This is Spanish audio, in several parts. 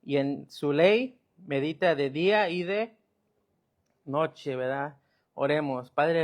y en su ley medita de día y de noche, ¿verdad? Oremos. Padre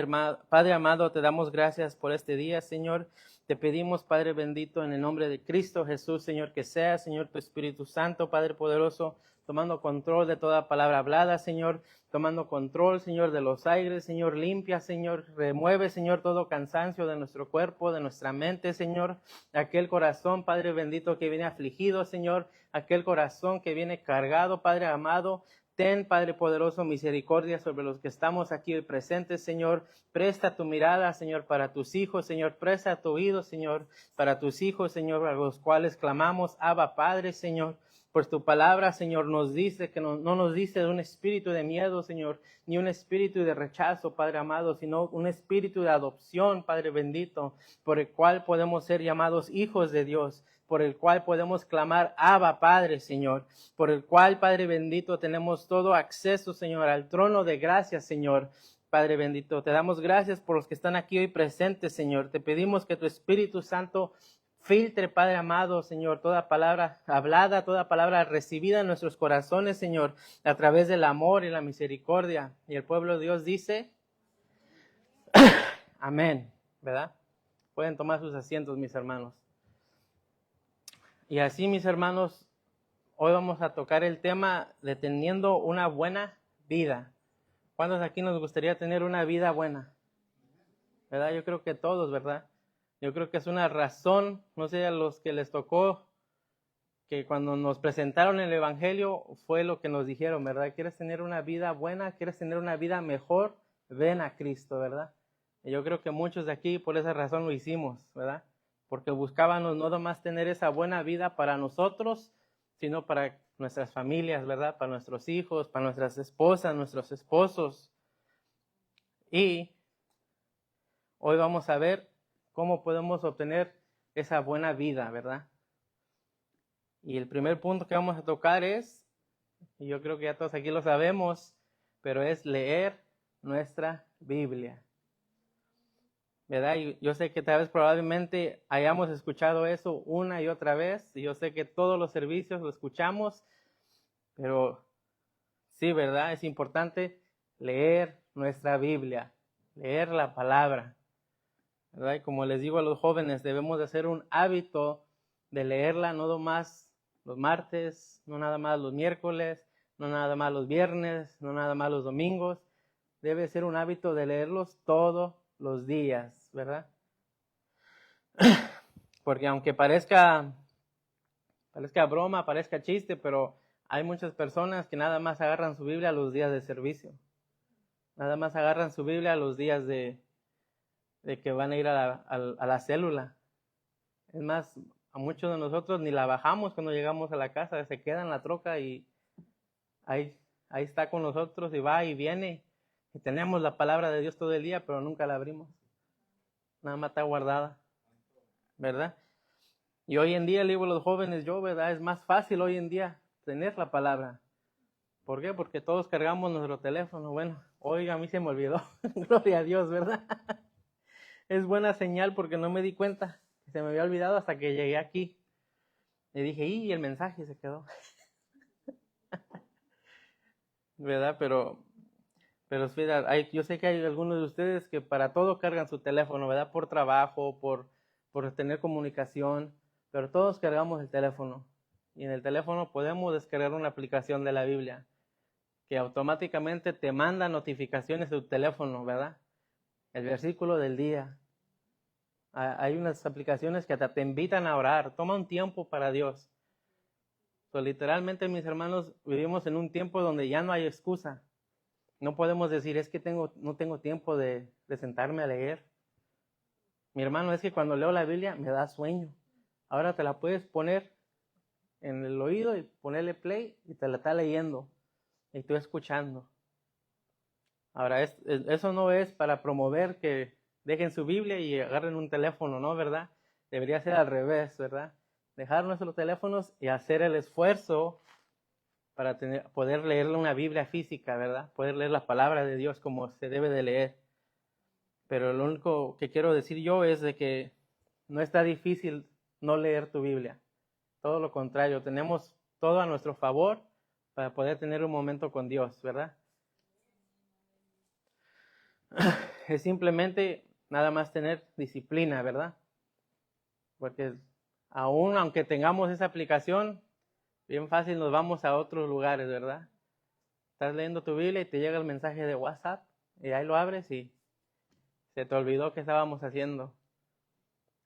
amado, te damos gracias por este día, Señor. Te pedimos, Padre bendito, en el nombre de Cristo Jesús, Señor, que sea, Señor, tu Espíritu Santo, Padre poderoso, tomando control de toda palabra hablada, Señor, tomando control, Señor, de los aires, Señor, limpia, Señor, remueve, Señor, todo cansancio de nuestro cuerpo, de nuestra mente, Señor, aquel corazón, Padre bendito, que viene afligido, Señor, aquel corazón que viene cargado, Padre amado. Ten, Padre poderoso, misericordia sobre los que estamos aquí hoy presentes, Señor. Presta tu mirada, Señor, para tus hijos, Señor. Presta tu oído, Señor, para tus hijos, Señor, a los cuales clamamos, Abba, Padre, Señor. Pues tu palabra, Señor, nos dice que no nos dice de un espíritu de miedo, Señor, ni un espíritu de rechazo, Padre amado, sino un espíritu de adopción, Padre bendito, por el cual podemos ser llamados hijos de Dios, por el cual podemos clamar, Abba, Padre, Señor, por el cual, Padre bendito, tenemos todo acceso, Señor, al trono de gracia, Señor. Padre bendito, te damos gracias por los que están aquí hoy presentes, Señor. Te pedimos que tu Espíritu Santo filtre, Padre amado, Señor, toda palabra hablada, toda palabra recibida en nuestros corazones, Señor, a través del amor y la misericordia. Y el pueblo de Dios dice, amén, ¿verdad? Pueden tomar sus asientos, mis hermanos. Y así, mis hermanos, hoy vamos a tocar el tema de teniendo una buena vida. ¿Cuántos aquí nos gustaría tener una vida buena? ¿Verdad? Yo creo que todos, ¿verdad? Yo creo que es una razón, no sé, a los que les tocó, que cuando nos presentaron el Evangelio fue lo que nos dijeron, ¿verdad? ¿Quieres tener una vida buena? ¿Quieres tener una vida mejor? Ven a Cristo, ¿verdad? Y yo creo que muchos de aquí por esa razón lo hicimos, ¿verdad? Porque buscábamos no nomás tener esa buena vida para nosotros, sino para nuestras familias, ¿verdad? Para nuestros hijos, para nuestras esposas, nuestros esposos. Y hoy vamos a ver cómo podemos obtener esa buena vida, ¿verdad? Y el primer punto que vamos a tocar es, y yo creo que ya todos aquí lo sabemos, pero es leer nuestra Biblia, ¿verdad? Y yo sé que tal vez probablemente hayamos escuchado eso una y otra vez, y yo sé que todos los servicios lo escuchamos, pero sí, ¿verdad? Es importante leer nuestra Biblia, leer la palabra, ¿verdad? Y como les digo a los jóvenes, debemos de hacer un hábito de leerla, no nomás los martes, no nada más los miércoles, no nada más los viernes, no nada más los domingos. Debe ser un hábito de leerlos todos los días, ¿verdad? Porque aunque parezca broma, parezca chiste, pero hay muchas personas que nada más agarran su Biblia los días de servicio. Nada más agarran su Biblia los días de que van a ir a la célula. Es más, a muchos de nosotros ni la bajamos cuando llegamos a la casa, se queda en la troca y ahí está con nosotros y va y viene. Y tenemos la palabra de Dios todo el día, pero nunca la abrimos. Nada más está guardada, ¿verdad? Y hoy en día, le digo a los jóvenes, ¿verdad? Es más fácil hoy en día tener la palabra. ¿Por qué? Porque todos cargamos nuestro teléfono. Bueno, hoy a mí se me olvidó. Gloria a Dios, ¿verdad? Es buena señal porque no me di cuenta. Se me había olvidado hasta que llegué aquí. Le dije, y el mensaje se quedó. ¿Verdad? Pero yo sé que hay algunos de ustedes que para todo cargan su teléfono, ¿verdad? Por trabajo, por tener comunicación, pero todos cargamos el teléfono. Y en el teléfono podemos descargar una aplicación de la Biblia que automáticamente te manda notificaciones de tu teléfono, ¿verdad? El versículo del día. Hay unas aplicaciones que te invitan a orar. Toma un tiempo para Dios. Literalmente, mis hermanos, vivimos en un tiempo donde ya no hay excusa. No podemos decir, es que no tengo tiempo de sentarme a leer. Mi hermano, es que cuando leo la Biblia me da sueño. Ahora te la puedes poner en el oído y ponerle play y te la está leyendo. Y tú escuchando. Ahora, eso no es para promover que dejen su Biblia y agarren un teléfono, ¿no? ¿Verdad? Debería ser al revés, ¿verdad? Dejar nuestros teléfonos y hacer el esfuerzo para poder leerle una Biblia física, ¿verdad? Poder leer la palabra de Dios como se debe de leer. Pero lo único que quiero decir yo es de que no está difícil no leer tu Biblia. Todo lo contrario, tenemos todo a nuestro favor para poder tener un momento con Dios, ¿verdad? Es simplemente nada más tener disciplina, ¿verdad? Porque aún aunque tengamos esa aplicación, bien fácil nos vamos a otros lugares, ¿verdad? Estás leyendo tu Biblia y te llega el mensaje de WhatsApp y ahí lo abres y se te olvidó que estábamos haciendo,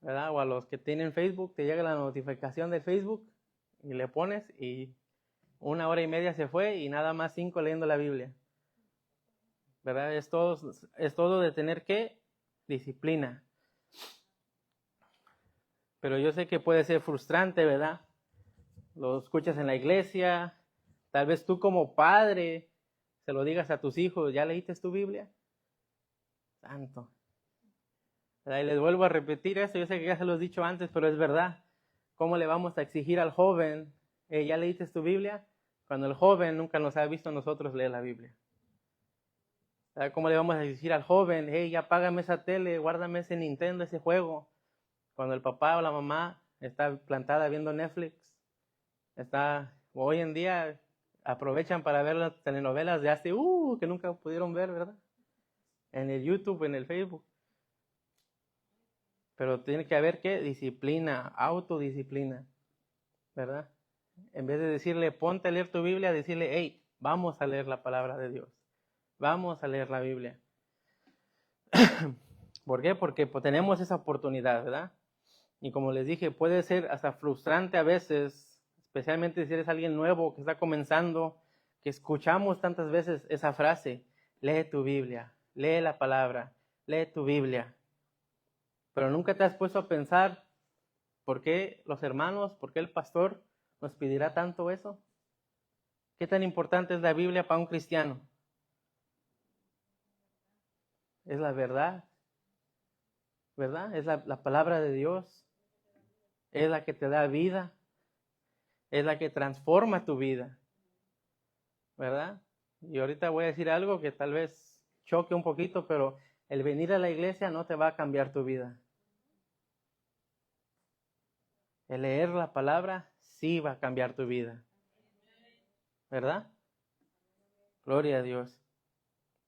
¿verdad? O a los que tienen Facebook, te llega la notificación de Facebook y le pones y 1 hora y media se fue y nada más 5 leyendo la Biblia, ¿verdad? Es todo de tener que disciplina. Pero yo sé que puede ser frustrante, ¿verdad? Lo escuchas en la iglesia, tal vez tú como padre se lo digas a tus hijos, ¿ya leíste tu Biblia? Santo. ¿Verdad? Y les vuelvo a repetir eso, yo sé que ya se lo he dicho antes, pero es verdad. ¿Cómo le vamos a exigir al joven, ¿ya leíste tu Biblia? Cuando el joven nunca nos ha visto a nosotros leer la Biblia. ¿Verdad? ¿Cómo le vamos a exigir al joven, ya apágame esa tele, guárdame ese Nintendo, ese juego? Cuando el papá o la mamá está plantada viendo Netflix, hoy en día aprovechan para ver las telenovelas de hace, que nunca pudieron ver, ¿verdad? En el YouTube, en el Facebook. Pero tiene que haber, ¿qué? Disciplina, autodisciplina, ¿verdad? En vez de decirle, ponte a leer tu Biblia, decirle, hey, vamos a leer la palabra de Dios. Vamos a leer la Biblia. ¿Por qué? Porque tenemos esa oportunidad, ¿verdad? Y como les dije, puede ser hasta frustrante a veces, especialmente si eres alguien nuevo que está comenzando, que escuchamos tantas veces esa frase, lee tu Biblia, lee la palabra, lee tu Biblia. Pero nunca te has puesto a pensar, ¿por qué los hermanos, por qué el pastor nos pedirá tanto eso? ¿Qué tan importante es la Biblia para un cristiano? Es la verdad, ¿verdad? Es la palabra de Dios. Es la que te da vida. Es la que transforma tu vida, ¿verdad? Y ahorita voy a decir algo que tal vez choque un poquito, pero el venir a la iglesia no te va a cambiar tu vida. El leer la palabra sí va a cambiar tu vida, ¿verdad? Gloria a Dios.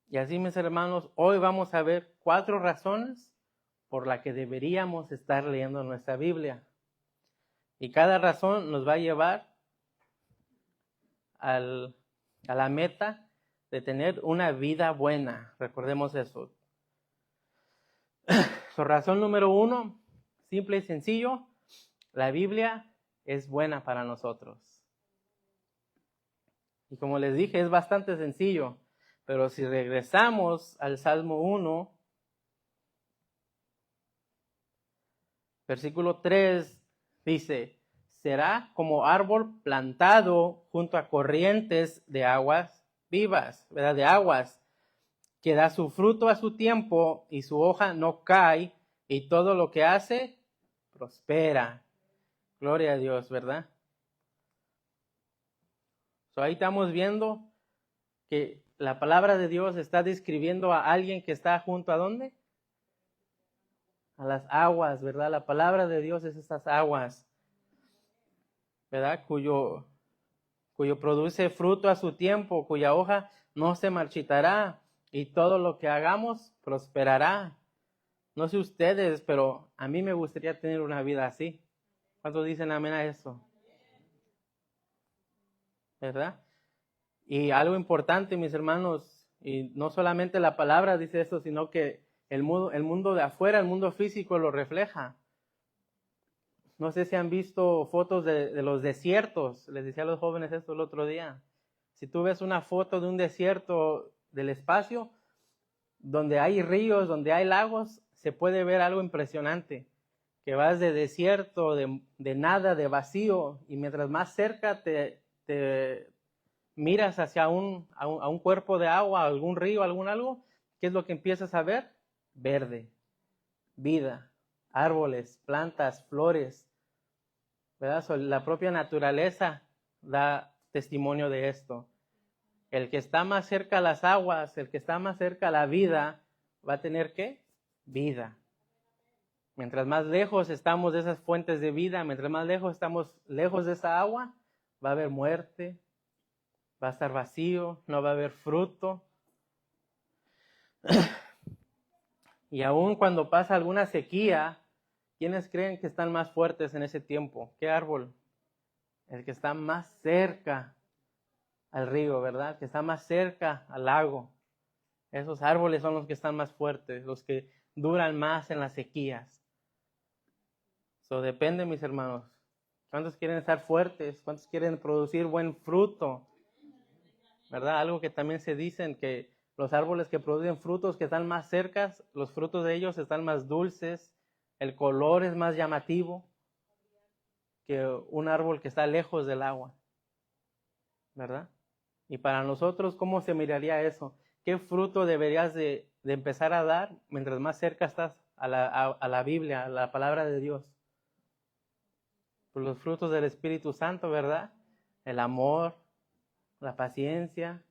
Y así, mis hermanos, hoy vamos a ver 4 razones por las que deberíamos estar leyendo nuestra Biblia. Y cada razón nos va a llevar a la meta de tener una vida buena. Recordemos eso. Razón número 1, simple y sencillo, la Biblia es buena para nosotros. Y como les dije, es bastante sencillo, pero si regresamos al Salmo 1, versículo 3, dice, será como árbol plantado junto a corrientes de aguas vivas, ¿verdad? De aguas, que da su fruto a su tiempo y su hoja no cae y todo lo que hace prospera. Gloria a Dios, ¿verdad? Ahí estamos viendo que la palabra de Dios está describiendo a alguien que está junto a ¿dónde? A las aguas, ¿verdad? La palabra de Dios es estas aguas, ¿verdad? Cuyo produce fruto a su tiempo, cuya hoja no se marchitará y todo lo que hagamos prosperará. No sé ustedes, pero a mí me gustaría tener una vida así. ¿Cuántos dicen amén a eso? ¿Verdad? Y algo importante, mis hermanos, y no solamente la palabra dice eso, sino que el mundo de afuera, el mundo físico lo refleja. No sé si han visto fotos de los desiertos. Les decía a los jóvenes esto el otro día. Si tú ves una foto de un desierto del espacio, donde hay ríos, donde hay lagos, se puede ver algo impresionante. Que vas de desierto, de nada, de vacío, y mientras más cerca te miras hacia a un cuerpo de agua, algún río, algún algo, ¿qué es lo que empiezas a ver? Verde, vida, árboles, plantas, flores, ¿verdad? La propia naturaleza da testimonio de esto. El que está más cerca a las aguas, el que está más cerca a la vida, va a tener ¿qué? Vida. Mientras más lejos estamos de esas fuentes de vida, mientras más lejos estamos lejos de esa agua, va a haber muerte, va a estar vacío, no va a haber fruto. Y aún cuando pasa alguna sequía, ¿quiénes creen que están más fuertes en ese tiempo? ¿Qué árbol? El que está más cerca al río, ¿verdad? El que está más cerca al lago. Esos árboles son los que están más fuertes, los que duran más en las sequías. Eso depende, mis hermanos. ¿Cuántos quieren estar fuertes? ¿Cuántos quieren producir buen fruto? ¿Verdad? Algo que también se dicen que los árboles que producen frutos que están más cerca, los frutos de ellos están más dulces, el color es más llamativo que un árbol que está lejos del agua. ¿Verdad? Y para nosotros, ¿cómo se miraría eso? ¿Qué fruto deberías de empezar a dar mientras más cerca estás a la Biblia, a la palabra de Dios? Pues los frutos del Espíritu Santo, ¿verdad? El amor, la paciencia,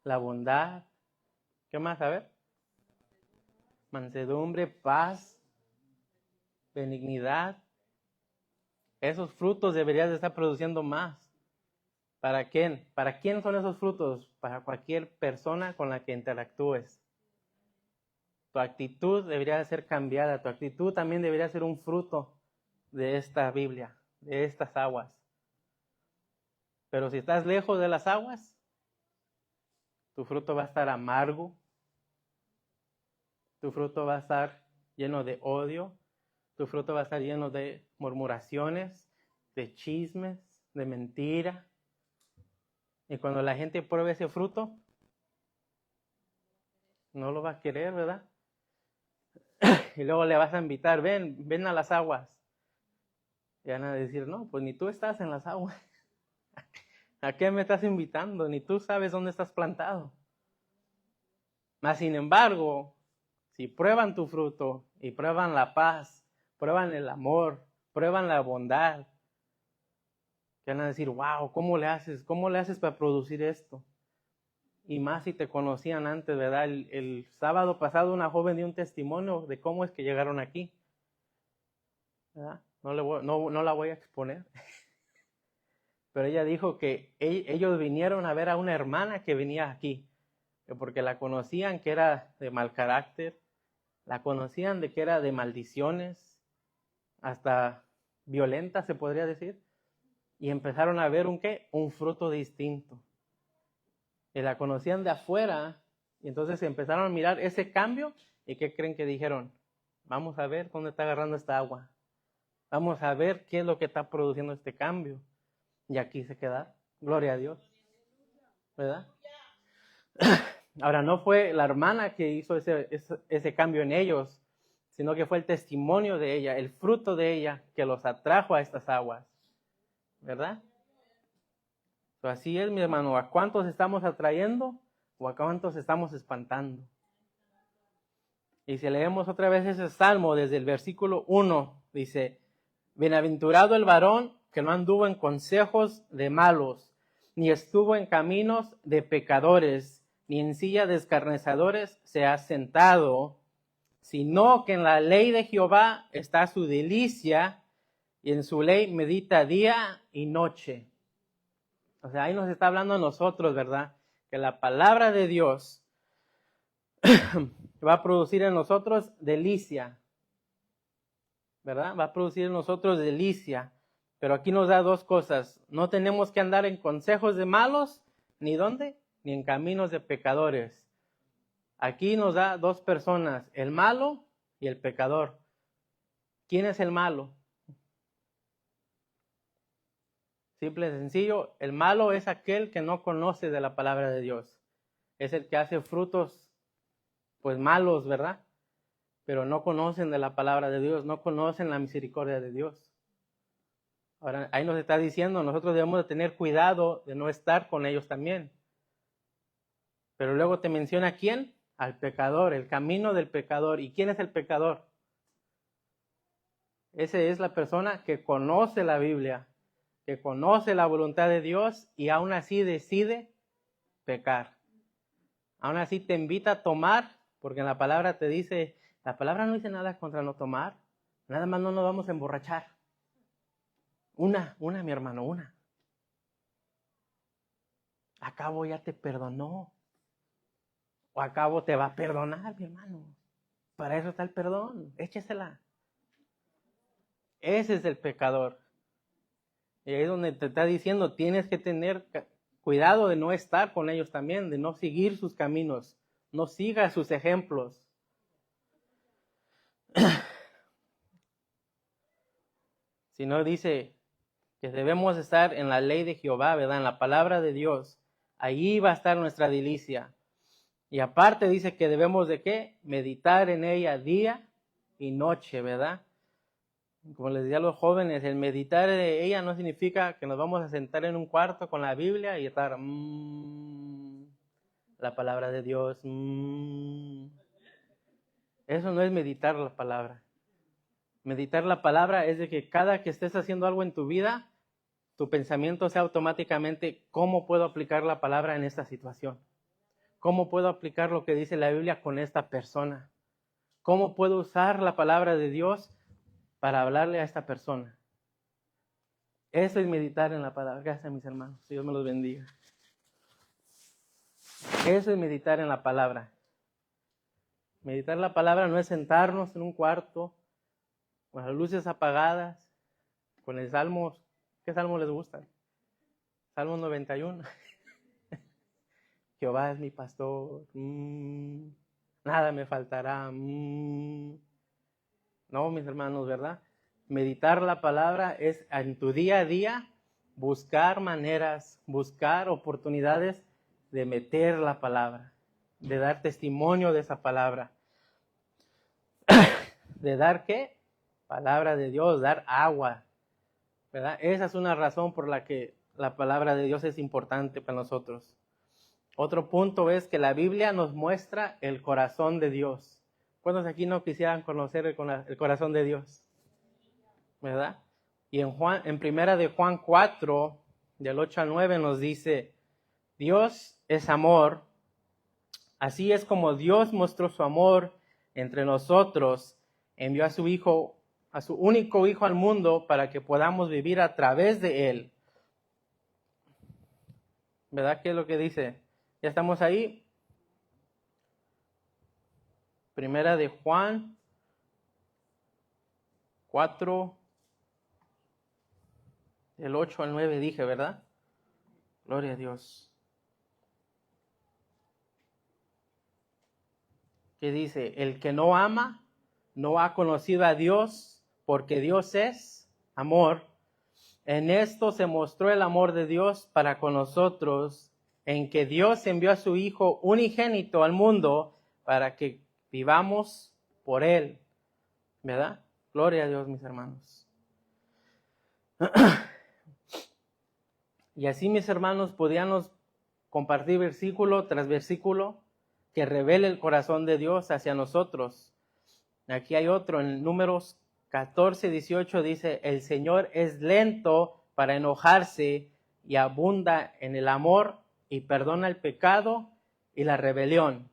la bondad. ¿Qué más? A ver. Mansedumbre, paz, benignidad. Esos frutos deberías de estar produciendo más. ¿Para quién? ¿Para quién son esos frutos? Para cualquier persona con la que interactúes. Tu actitud debería de ser cambiada. Tu actitud también debería ser un fruto de esta Biblia, de estas aguas. Pero si estás lejos de las aguas, tu fruto va a estar amargo. Tu fruto va a estar lleno de odio. Tu fruto va a estar lleno de murmuraciones, de chismes, de mentira. Y cuando la gente pruebe ese fruto, no lo va a querer, ¿verdad? Y luego le vas a invitar, ven a las aguas. Y van a decir, no, pues ni tú estás en las aguas. ¿A qué me estás invitando? Ni tú sabes dónde estás plantado. Mas, sin embargo, si prueban tu fruto y prueban la paz, prueban el amor, prueban la bondad, que van a decir, wow, ¿cómo le haces? ¿Cómo le haces para producir esto? Y más si te conocían antes, ¿verdad? El sábado pasado una joven dio un testimonio de cómo es que llegaron aquí. ¿Verdad? No la voy a exponer. Pero ella dijo que ellos vinieron a ver a una hermana que venía aquí, porque la conocían que era de mal carácter, la conocían de que era de maldiciones, hasta violenta se podría decir, y empezaron a ver un fruto distinto. Y la conocían de afuera, y entonces empezaron a mirar ese cambio, y ¿qué creen que dijeron? Vamos a ver dónde está agarrando esta agua. Vamos a ver qué es lo que está produciendo este cambio. Y aquí se queda. Gloria a Dios. ¿Verdad? Ahora, no fue la hermana que hizo ese cambio en ellos, sino que fue el testimonio de ella, el fruto de ella que los atrajo a estas aguas. ¿Verdad? Así es, mi hermano. ¿A cuántos estamos atrayendo o a cuántos estamos espantando? Y si leemos otra vez ese salmo desde el versículo 1, dice, bienaventurado el varón que no anduvo en consejos de malos, ni estuvo en caminos de pecadores, ni en silla de escarnecedores se ha sentado, sino que en la ley de Jehová está su delicia, y en su ley medita día y noche. O sea, ahí nos está hablando a nosotros, ¿verdad? Que la palabra de Dios va a producir en nosotros delicia, ¿verdad? Va a producir en nosotros delicia. Pero aquí nos da dos cosas. No tenemos que andar en consejos de malos, ¿ni dónde? Ni en caminos de pecadores. Aquí nos da dos personas, el malo y el pecador. ¿Quién es el malo? Simple y sencillo, el malo es aquel que no conoce de la palabra de Dios. Es el que hace frutos, pues malos, ¿verdad? Pero no conocen de la palabra de Dios, no conocen la misericordia de Dios. Ahora, ahí nos está diciendo, nosotros debemos de tener cuidado de no estar con ellos también. Pero luego te menciona ¿quién? Al pecador, el camino del pecador. ¿Y quién es el pecador? Esa es la persona que conoce la Biblia, que conoce la voluntad de Dios y aún así decide pecar. Aún así te invita a tomar, porque en la palabra te dice, la palabra no dice nada contra no tomar, nada más no nos vamos a emborrachar. Una, mi hermano, una. ¿Acabo ya te perdonó? ¿O acabo te va a perdonar, mi hermano? Para eso está el perdón, échesela. Ese es el pecador. Y ahí es donde te está diciendo, tienes que tener cuidado de no estar con ellos también, de no seguir sus caminos, no sigas sus ejemplos. Sino dice que debemos estar en la ley de Jehová, ¿verdad? En la palabra de Dios. Ahí va a estar nuestra delicia. Y aparte dice que debemos de ¿qué? Meditar en ella día y noche, ¿verdad? Como les decía a los jóvenes, el meditar en ella no significa que nos vamos a sentar en un cuarto con la Biblia y estar la palabra de Dios. Eso no es meditar la palabra. Meditar la palabra es de que cada que estés haciendo algo en tu vida, tu pensamiento sea automáticamente, ¿cómo puedo aplicar la palabra en esta situación? ¿Cómo puedo aplicar lo que dice la Biblia con esta persona? ¿Cómo puedo usar la palabra de Dios para hablarle a esta persona? Eso es meditar en la palabra. Gracias, mis hermanos. Dios me los bendiga. Eso es meditar en la palabra. Meditar la palabra no es sentarnos en un cuarto con las luces apagadas, con el salmo. ¿Qué salmo les gusta? Salmo 91. Jehová es mi pastor. Nada me faltará. No, mis hermanos, ¿verdad? Meditar la palabra es en tu día a día buscar maneras, buscar oportunidades de meter la palabra, de dar testimonio de esa palabra. ¿De dar qué? Palabra de Dios, dar agua, ¿verdad? Esa es una razón por la que la palabra de Dios es importante para nosotros. Otro punto es que la Biblia nos muestra el corazón de Dios. ¿Cuántos aquí no quisieran conocer el corazón de Dios? ¿Verdad? Y en primera de Juan 4, del 8 al 9, nos dice, Dios es amor, así es como Dios mostró su amor entre nosotros, envió a su Hijo, a su único Hijo al mundo para que podamos vivir a través de Él. ¿Verdad? ¿Qué es lo que dice? ¿Ya estamos ahí? Primera de Juan 4, del 8 al 9 dije, ¿verdad? Gloria a Dios. ¿Qué dice? El que no ama no ha conocido a Dios, porque Dios es amor. En esto se mostró el amor de Dios para con nosotros, en que Dios envió a su Hijo unigénito al mundo para que vivamos por Él. ¿Verdad? Gloria a Dios, mis hermanos. Y así, mis hermanos, podíamos compartir versículo tras versículo que revele el corazón de Dios hacia nosotros. Aquí hay otro, en Números 14, 18 dice, el Señor es lento para enojarse y abunda en el amor y perdona el pecado y la rebelión.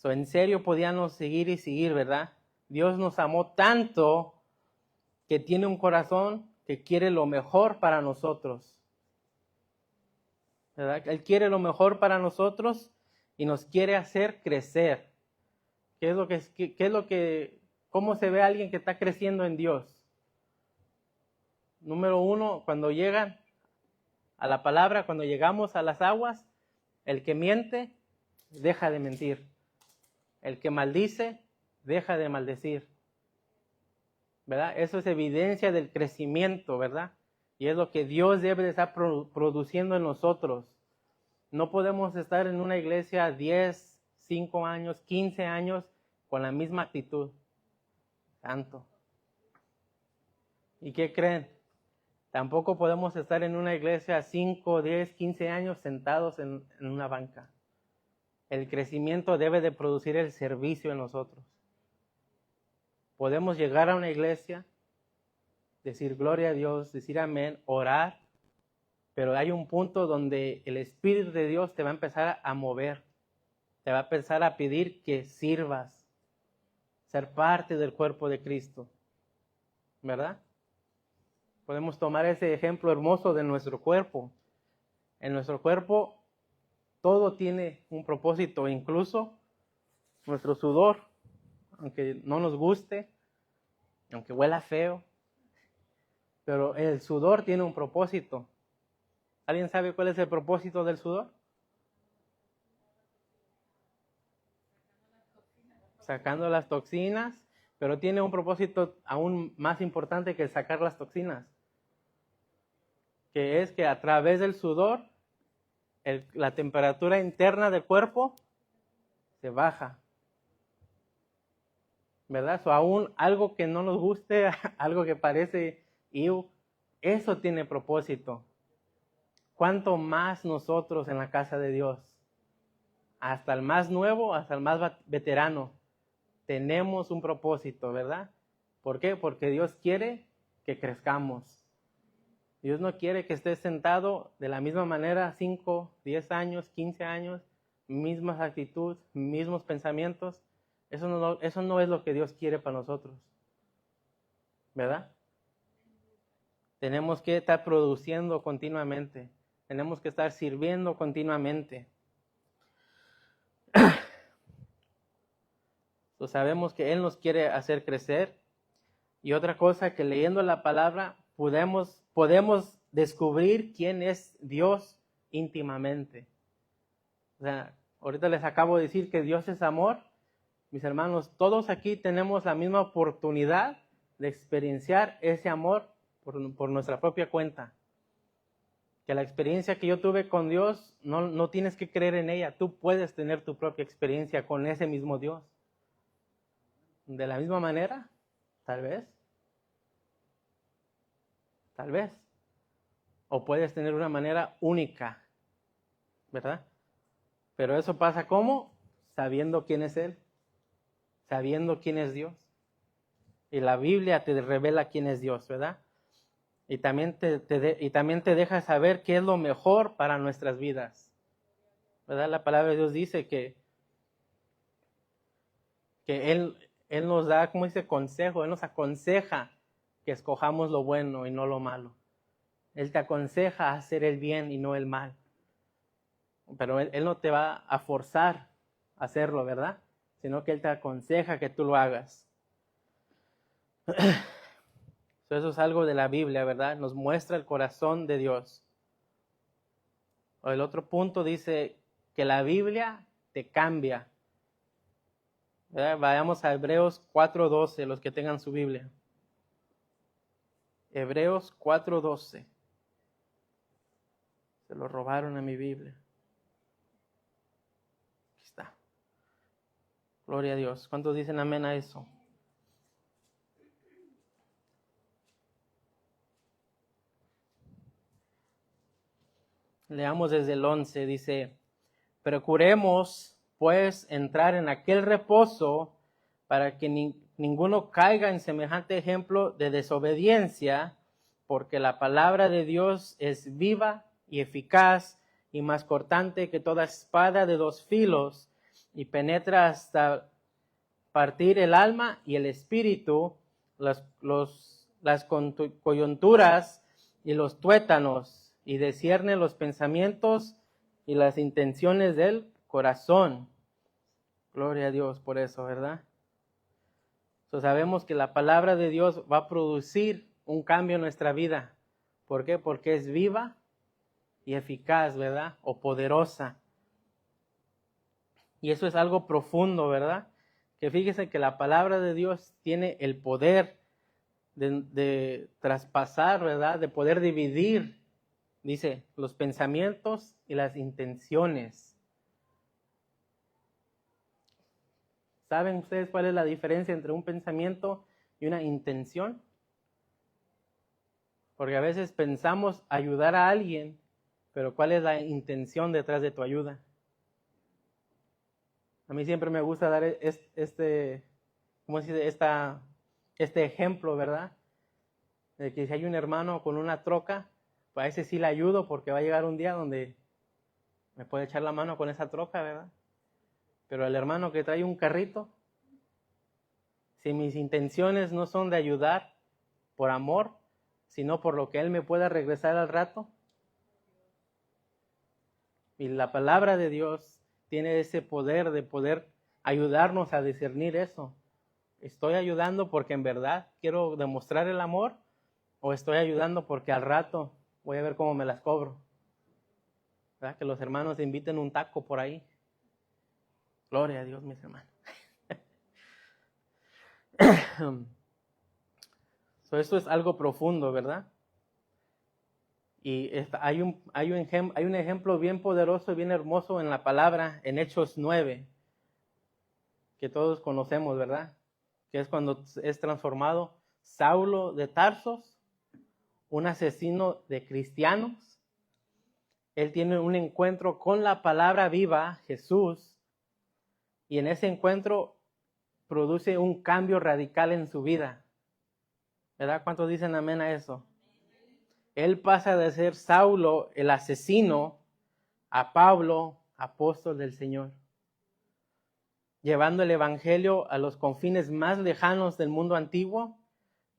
En serio podíamos seguir y seguir, ¿verdad? Dios nos amó tanto que tiene un corazón que quiere lo mejor para nosotros, ¿verdad? Él quiere lo mejor para nosotros y nos quiere hacer crecer. ¿Cómo se ve a alguien que está creciendo en Dios? Número uno, cuando llegan a la palabra, cuando llegamos a las aguas, el que miente, deja de mentir. El que maldice, deja de maldecir. ¿Verdad? Eso es evidencia del crecimiento, ¿verdad? Y es lo que Dios debe de estar produciendo en nosotros. No podemos estar en una iglesia 10, 5 años, 15 años con la misma actitud. Tanto. ¿Y qué creen? Tampoco podemos estar en una iglesia 5, 10, 15 años sentados en una banca. El crecimiento debe de producir el servicio en nosotros. Podemos llegar a una iglesia, decir gloria a Dios, decir amén, orar, pero hay un punto donde el Espíritu de Dios te va a empezar a mover, te va a empezar a pedir que sirvas, ser parte del cuerpo de Cristo, ¿verdad? Podemos tomar ese ejemplo hermoso de nuestro cuerpo. En nuestro cuerpo todo tiene un propósito, incluso nuestro sudor, aunque no nos guste, aunque huela feo, pero el sudor tiene un propósito. ¿Alguien sabe cuál es el propósito del sudor? Sacando las toxinas, pero tiene un propósito aún más importante que sacar las toxinas, que es que a través del sudor la temperatura interna del cuerpo se baja, ¿verdad? O aún algo que no nos guste, algo que parece eso tiene propósito. ¿Cuánto más nosotros en la casa de Dios? Hasta el más nuevo, hasta el más veterano, tenemos un propósito, ¿verdad? ¿Por qué? Porque Dios quiere que crezcamos. Dios no quiere que estés sentado de la misma manera 5, 10 años, 15 años, mismas actitudes, mismos pensamientos. Eso no es lo que Dios quiere para nosotros, ¿verdad? Tenemos que estar produciendo continuamente. Tenemos que estar sirviendo continuamente. Sabemos que Él nos quiere hacer crecer. Y otra cosa, que leyendo la palabra podemos descubrir quién es Dios íntimamente. O sea, ahorita les acabo de decir que Dios es amor. Mis hermanos, todos aquí tenemos la misma oportunidad de experienciar ese amor por nuestra propia cuenta. Que la experiencia que yo tuve con Dios, no tienes que creer en ella. Tú puedes tener tu propia experiencia con ese mismo Dios. De la misma manera, tal vez. Tal vez. O puedes tener una manera única, ¿verdad? Pero eso pasa ¿cómo? Sabiendo quién es Él. Sabiendo quién es Dios. Y la Biblia te revela quién es Dios, ¿verdad? Y también te deja saber qué es lo mejor para nuestras vidas, ¿verdad? La palabra de Dios dice que Él nos da, como dice, consejo. Él nos aconseja que escojamos lo bueno y no lo malo. Él te aconseja a hacer el bien y no el mal. Pero Él no te va a forzar a hacerlo, ¿verdad? Sino que Él te aconseja que tú lo hagas. Eso es algo de la Biblia, ¿verdad? Nos muestra el corazón de Dios. O el otro punto dice que la Biblia te cambia, ¿verdad? Vayamos a Hebreos 4:12, los que tengan su Biblia. Hebreos 4:12. Se lo robaron a mi Biblia. Aquí está. Gloria a Dios. ¿Cuántos dicen amén a eso? Leamos desde el 11, dice: procuremos, pues, entrar en aquel reposo para que ninguno caiga en semejante ejemplo de desobediencia, porque la palabra de Dios es viva y eficaz y más cortante que toda espada de 2 filos, y penetra hasta partir el alma y el espíritu, las coyunturas y los tuétanos, y discierne los pensamientos y las intenciones del corazón. Gloria a Dios por eso, ¿verdad? Sabemos que la palabra de Dios va a producir un cambio en nuestra vida. ¿Por qué? Porque es viva y eficaz, ¿verdad? O poderosa. Y eso es algo profundo, ¿verdad? Que fíjese que la palabra de Dios tiene el poder de traspasar, ¿verdad? De poder dividir, dice, los pensamientos y las intenciones. ¿Saben ustedes cuál es la diferencia entre un pensamiento y una intención? Porque a veces pensamos ayudar a alguien, pero ¿cuál es la intención detrás de tu ayuda? A mí siempre me gusta dar ¿cómo se dice? Este ejemplo, ¿verdad? De que si hay un hermano con una troca, pues a ese sí le ayudo porque va a llegar un día donde me puede echar la mano con esa troca, ¿verdad? Pero el hermano que trae un carrito, si mis intenciones no son de ayudar por amor, sino por lo que él me pueda regresar al rato, Y la palabra de Dios tiene ese poder de poder ayudarnos a discernir eso. ¿Estoy ayudando porque en verdad quiero demostrar el amor? ¿O estoy ayudando porque al rato voy a ver cómo me las cobro? ¿Verdad? Que los hermanos inviten un taco por ahí. Gloria a Dios, mis hermanos. Esto es algo profundo, ¿verdad? Y hay un ejemplo bien poderoso y bien hermoso en la palabra, en Hechos 9, que todos conocemos, ¿verdad? Que es cuando es transformado Saulo de Tarsos, un asesino de cristianos. Él tiene un encuentro con la palabra viva, Jesús, y en ese encuentro produce un cambio radical en su vida. ¿Verdad? ¿Cuántos dicen amén a eso? Él pasa de ser Saulo, el asesino, a Pablo, apóstol del Señor, llevando el evangelio a los confines más lejanos del mundo antiguo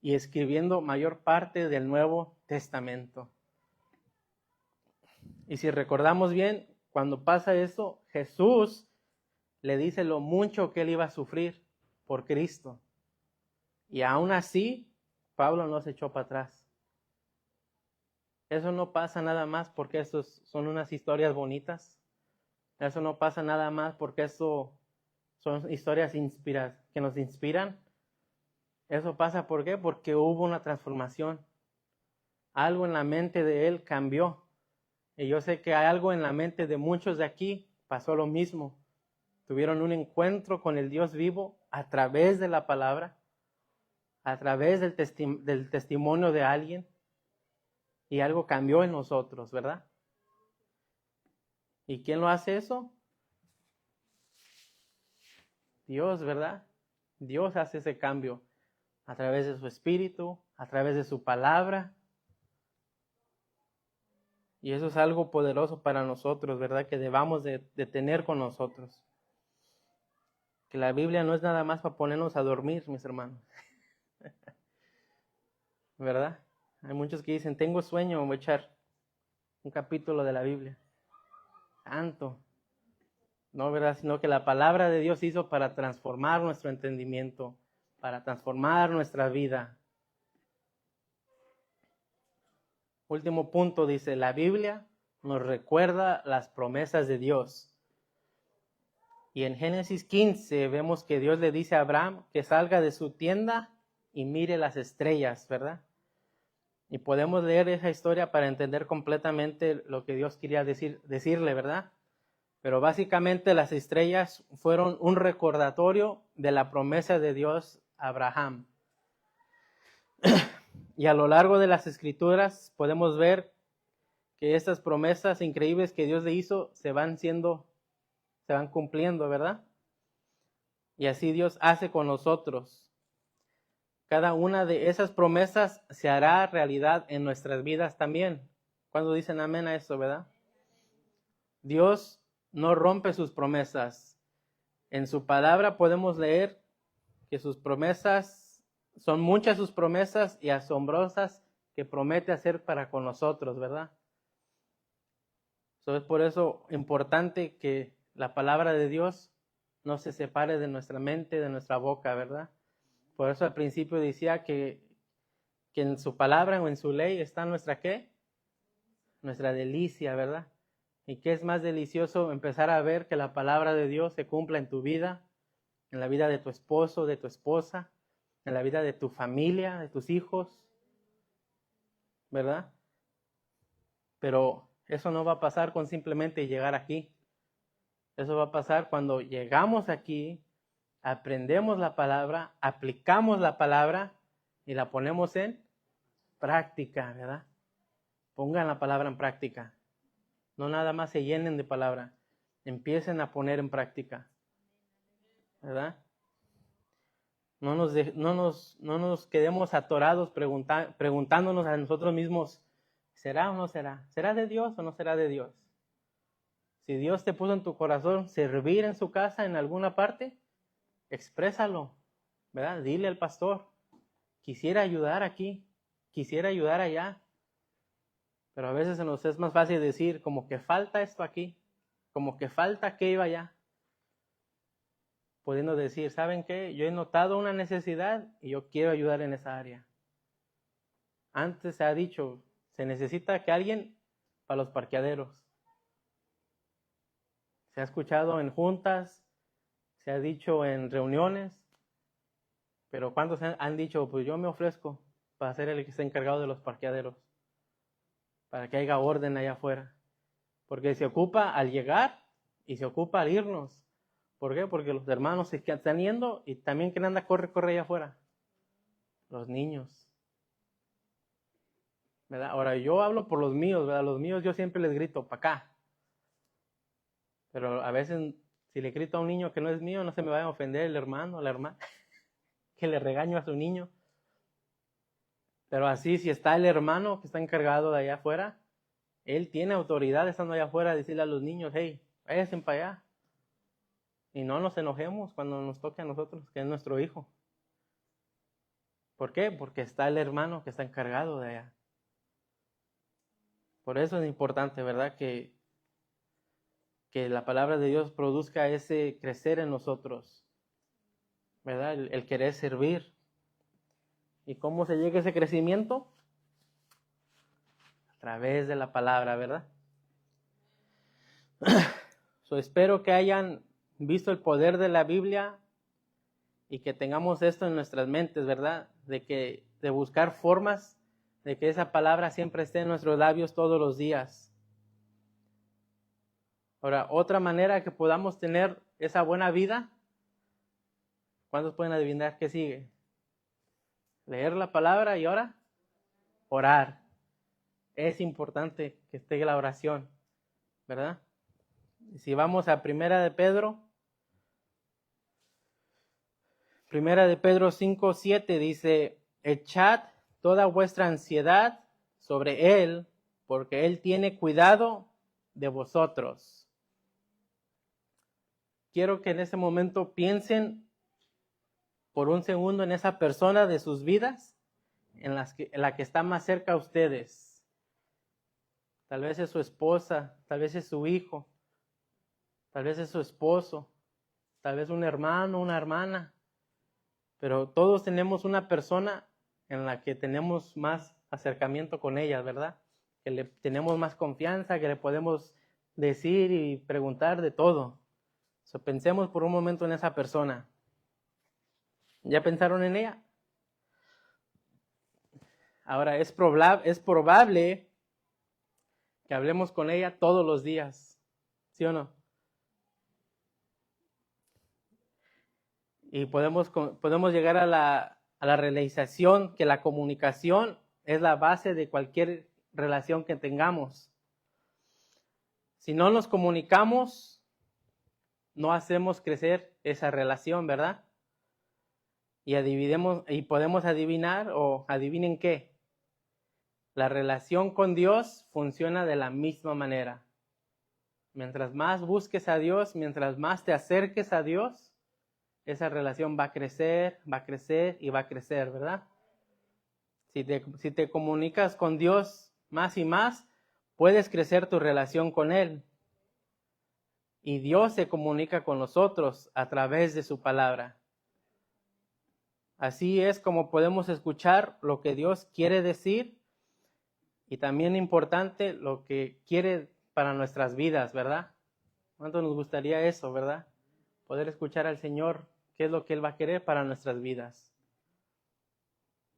y escribiendo mayor parte del Nuevo Testamento. Y si recordamos bien, cuando pasa eso, Jesús le dice lo mucho que él iba a sufrir por Cristo. Y aún así, Pablo no se echó para atrás. Eso no pasa nada más porque estos son unas historias bonitas. Eso no pasa nada más porque eso son historias que nos inspiran. Eso pasa ¿por qué? Porque hubo una transformación. Algo en la mente de él cambió. Y yo sé que hay algo en la mente de muchos de aquí, pasó lo mismo. Tuvieron un encuentro con el Dios vivo a través de la palabra, a través del testimonio de alguien. Y algo cambió en nosotros, ¿verdad? ¿Y quién lo hace eso? Dios, ¿verdad? Dios hace ese cambio a través de su espíritu, a través de su palabra. Y eso es algo poderoso para nosotros, ¿verdad? Que debamos de tener con nosotros. Que la Biblia no es nada más para ponernos a dormir, mis hermanos. ¿Verdad? Hay muchos que dicen, tengo sueño, voy a echar un capítulo de la Biblia. Santo. No, ¿verdad? Sino que la palabra de Dios hizo para transformar nuestro entendimiento, para transformar nuestra vida. Último punto, dice, la Biblia nos recuerda las promesas de Dios. Y en Génesis 15 vemos que Dios le dice a Abraham que salga de su tienda y mire las estrellas, ¿verdad? Y podemos leer esa historia para entender completamente lo que Dios quería decirle, ¿verdad? Pero básicamente las estrellas fueron un recordatorio de la promesa de Dios a Abraham. Y a lo largo de las escrituras podemos ver que estas promesas increíbles que Dios le hizo se van cumpliendo, ¿verdad? Y así Dios hace con nosotros. Cada una de esas promesas se hará realidad en nuestras vidas también. Cuando dicen amén a eso, ¿verdad? Dios no rompe sus promesas. En su palabra podemos leer que sus promesas, son muchas sus promesas y asombrosas que promete hacer para con nosotros, ¿verdad? Es por eso importante que la palabra de Dios no se separe de nuestra mente, de nuestra boca, ¿verdad? Por eso al principio decía que en su palabra o en su ley está nuestra ¿qué? Nuestra delicia, ¿verdad? ¿Y qué es más delicioso? Empezar a ver que la palabra de Dios se cumpla en tu vida, en la vida de tu esposo, de tu esposa, en la vida de tu familia, de tus hijos, ¿verdad? Pero eso no va a pasar con simplemente llegar aquí. Eso va a pasar cuando llegamos aquí, aprendemos la palabra, aplicamos la palabra y la ponemos en práctica, ¿verdad? Pongan la palabra en práctica. No nada más se llenen de palabra. Empiecen a poner en práctica, ¿verdad? No nos quedemos atorados preguntándonos a nosotros mismos, ¿será o no será? ¿Será de Dios o no será de Dios? Si Dios te puso en tu corazón servir en su casa en alguna parte, exprésalo, ¿verdad? Dile al pastor, quisiera ayudar aquí, quisiera ayudar allá. Pero a veces se nos es más fácil decir como que falta esto aquí, como que falta que iba allá. Pudiendo decir, ¿saben qué? Yo he notado una necesidad y yo quiero ayudar en esa área. Antes se ha dicho, se necesita que alguien para los parqueaderos. Se ha escuchado en juntas, se ha dicho en reuniones, pero ¿cuántos han dicho, pues yo me ofrezco para ser el que esté encargado de los parqueaderos? Para que haya orden allá afuera. Porque se ocupa al llegar y se ocupa al irnos. ¿Por qué? Porque los hermanos se están yendo y también quien anda corre allá afuera. Los niños. ¿Verdad? Ahora yo hablo por los míos, ¿verdad? Los míos yo siempre les grito, para acá. Pero a veces si le grito a un niño que no es mío, no se me vaya a ofender el hermano o la hermana, que le regaño a su niño. Pero así, si está el hermano que está encargado de allá afuera, él tiene autoridad estando allá afuera a decirle a los niños, hey, váyanse para allá. Y no nos enojemos cuando nos toque a nosotros, que es nuestro hijo. ¿Por qué? Porque está el hermano que está encargado de allá. Por eso es importante, ¿verdad? Que la palabra de Dios produzca ese crecer en nosotros, ¿verdad? El querer servir. ¿Y cómo se llega a ese crecimiento? A través de la palabra, ¿verdad? Espero que hayan visto el poder de la Biblia y que tengamos esto en nuestras mentes, ¿verdad? De buscar formas de que esa palabra siempre esté en nuestros labios todos los días. Ahora, otra manera que podamos tener esa buena vida, ¿cuántos pueden adivinar qué sigue? Leer la palabra y ahora orar. Es importante que esté la oración, ¿verdad? Si vamos a Primera de Pedro 5:7 dice, echad toda vuestra ansiedad sobre Él, porque Él tiene cuidado de vosotros. Quiero que en este momento piensen por un segundo en esa persona de sus vidas, en la que está más cerca a ustedes. Tal vez es su esposa, tal vez es su hijo, tal vez es su esposo, tal vez un hermano, una hermana. Pero todos tenemos una persona en la que tenemos más acercamiento con ella, ¿verdad? Que le tenemos más confianza, que le podemos decir y preguntar de todo. Pensemos por un momento en esa persona. ¿Ya pensaron en ella? Ahora, es probable que hablemos con ella todos los días, ¿sí o no? Y podemos llegar a la realización que la comunicación es la base de cualquier relación que tengamos. Si no nos comunicamos, no hacemos crecer esa relación, ¿verdad? Y podemos adivinar, o adivinen qué. La relación con Dios funciona de la misma manera. Mientras más busques a Dios, mientras más te acerques a Dios, esa relación va a crecer y va a crecer, ¿verdad? Si te comunicas con Dios más y más, puedes crecer tu relación con Él. Y Dios se comunica con nosotros a través de su palabra. Así es como podemos escuchar lo que Dios quiere decir y también importante lo que quiere para nuestras vidas, ¿verdad? ¿Cuánto nos gustaría eso, verdad? Poder escuchar al Señor, qué es lo que Él va a querer para nuestras vidas.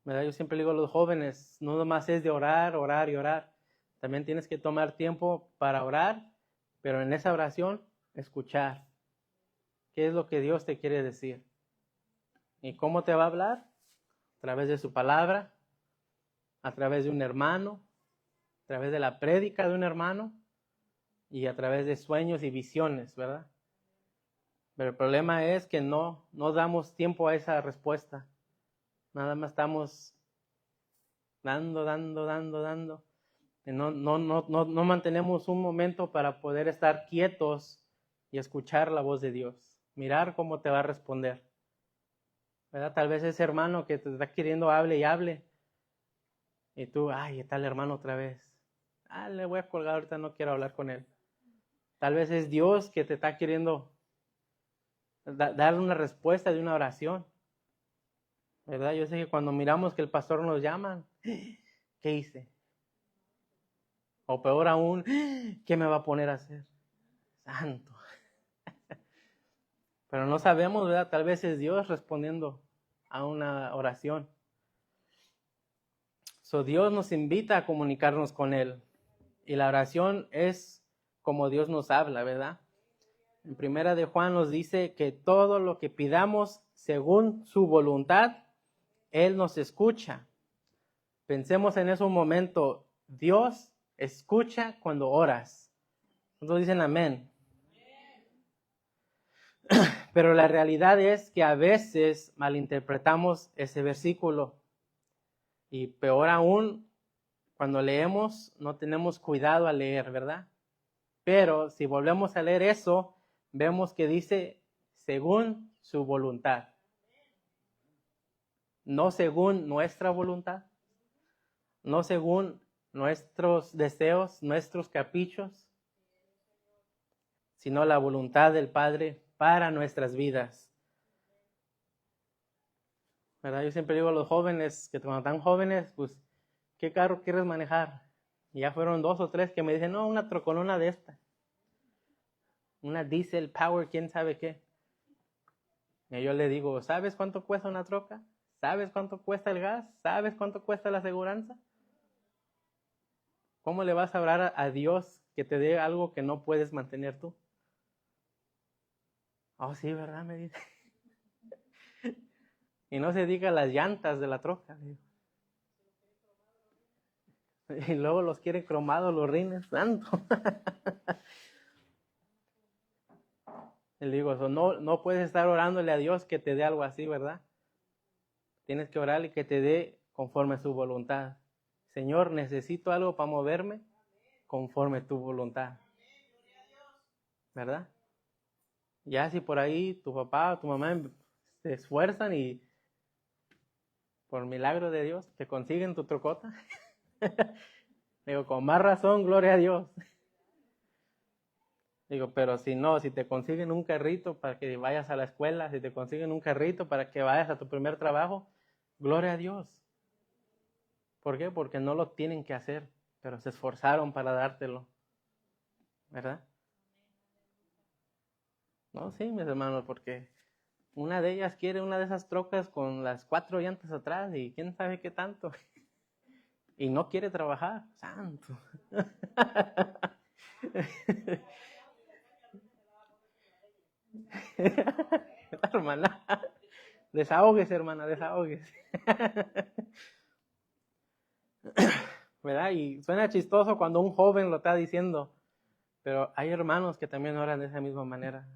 ¿Verdad? Yo siempre digo a los jóvenes, no nomás es de orar, orar y orar. También tienes que tomar tiempo para orar, pero en esa oración, escuchar. ¿Qué es lo que Dios te quiere decir? ¿Y cómo te va a hablar? A través de su palabra, a través de un hermano, a través de la prédica de un hermano y a través de sueños y visiones, ¿verdad? Pero el problema es que no damos tiempo a esa respuesta. Nada más estamos dando. Y no mantenemos un momento para poder estar quietos y escuchar la voz de Dios. Mirar cómo te va a responder. ¿Verdad? Tal vez ese hermano que te está queriendo hable y hable. Y tú, ay, está el hermano otra vez. Le voy a colgar ahorita, no quiero hablar con él. Tal vez es Dios que te está queriendo dar una respuesta de una oración, ¿verdad? Yo sé que cuando miramos que el pastor nos llama, ¿qué hice? O peor aún, ¿qué me va a poner a hacer? Santo. Pero no sabemos, ¿verdad? Tal vez es Dios respondiendo a una oración. So, Dios nos invita a comunicarnos con Él. Y la oración es como Dios nos habla, ¿verdad? En Primera de Juan nos dice que todo lo que pidamos según su voluntad, Él nos escucha. Pensemos en eso un momento. Dios escucha cuando oras. Entonces dicen amén. Pero la realidad es que a veces malinterpretamos ese versículo. Y peor aún, cuando leemos, no tenemos cuidado al leer, ¿verdad? Pero si volvemos a leer eso, vemos que dice según su voluntad. No según nuestra voluntad. No según nuestros deseos, nuestros caprichos, sino la voluntad del Padre para nuestras vidas. ¿Verdad? Yo siempre digo a los jóvenes que cuando están jóvenes, pues, ¿qué carro quieres manejar? Y ya fueron 2 o 3 que me dicen, no, una troconona de esta. Una diesel power, quién sabe qué. Y yo le digo, ¿sabes cuánto cuesta una troca? ¿Sabes cuánto cuesta el gas? ¿Sabes cuánto cuesta la aseguranza? ¿Cómo le vas a orar a Dios que te dé algo que no puedes mantener tú? Oh, sí, ¿verdad? Me dice. Y no se diga las llantas de la troca. Y luego los quiere cromados los rines, santo. Le digo, no puedes estar orándole a Dios que te dé algo así, ¿verdad? Tienes que orarle que te dé conforme a su voluntad. Señor, necesito algo para moverme conforme a tu voluntad. ¿Verdad? Ya si por ahí tu papá o tu mamá se esfuerzan y por milagro de Dios te consiguen tu trocota. Digo, con más razón, gloria a Dios. Digo, pero si no, si te consiguen un carrito para que vayas a la escuela, si te consiguen un carrito para que vayas a tu primer trabajo, gloria a Dios. ¿Por qué? Porque no lo tienen que hacer, pero se esforzaron para dártelo. ¿Verdad? No, sí, mis hermanos, porque una de ellas quiere una de esas trocas con las 4 llantas atrás y quién sabe qué tanto. Y no quiere trabajar, santo. Hermana, desahógese, hermana, desahógese. ¿Verdad? Y suena chistoso cuando un joven lo está diciendo, pero hay hermanos que también oran de esa misma manera.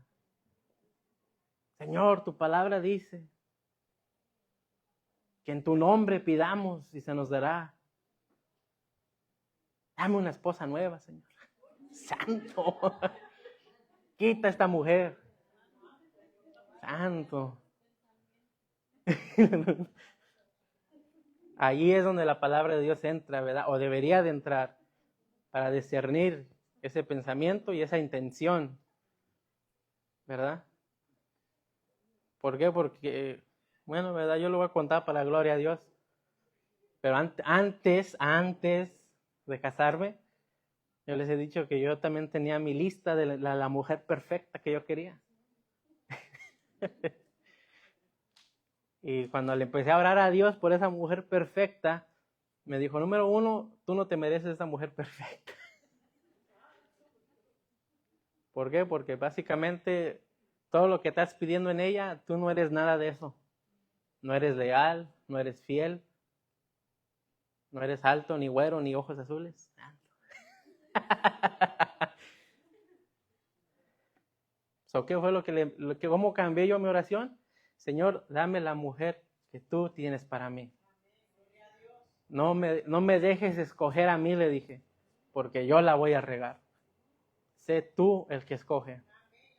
Señor, tu palabra dice que en tu nombre pidamos y se nos dará. Dame una esposa nueva, Señor. Santo. Quita a esta mujer. Santo. Ahí es donde la palabra de Dios entra, ¿verdad? O debería de entrar para discernir ese pensamiento y esa intención, ¿verdad? ¿Por qué? Porque, bueno, ¿verdad? Yo lo voy a contar para la gloria a Dios. Pero antes de casarme, yo les he dicho que yo también tenía mi lista de la mujer perfecta que yo quería. Y cuando le empecé a orar a Dios por esa mujer perfecta, me dijo, número 1, tú no te mereces esa mujer perfecta. ¿Por qué? Porque básicamente todo lo que estás pidiendo en ella, tú no eres nada de eso. No eres leal, no eres fiel, no eres alto, ni güero, ni ojos azules. So, ¿qué fue cómo cambié yo mi oración? Señor, dame la mujer que tú tienes para mí. No me dejes escoger a mí, le dije, porque yo la voy a regar. Sé tú el que escoge.